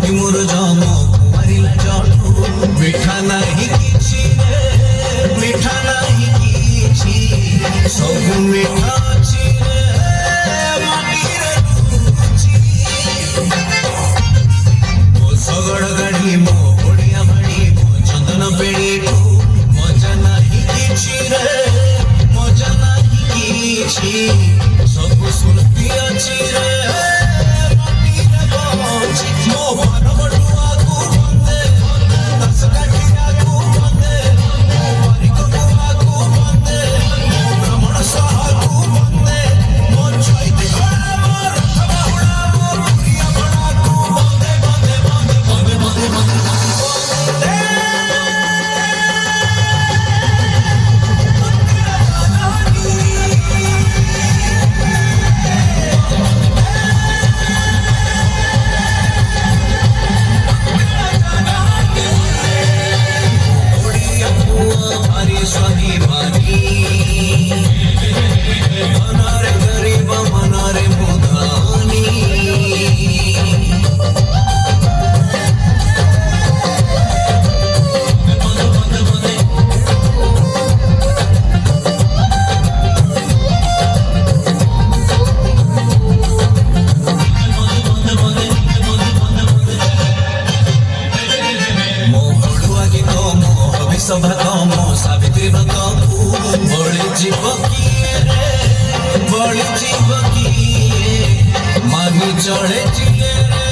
भौणी मोर जम मारिला जठू मिठा नाही किछि रे मिठा नाही किछि सब मिठा अछि रे माटीर रुचि मो सगड़ गाड़ी मो ओडिया भाड़ी मो चंदन पेड़ी मजा नाही किछि रे मजा नाही किछि सब सुरती अछि रे सभा सावित्री बड़ी जीव किए बड़ी जीव किए मानी चढ़े चिए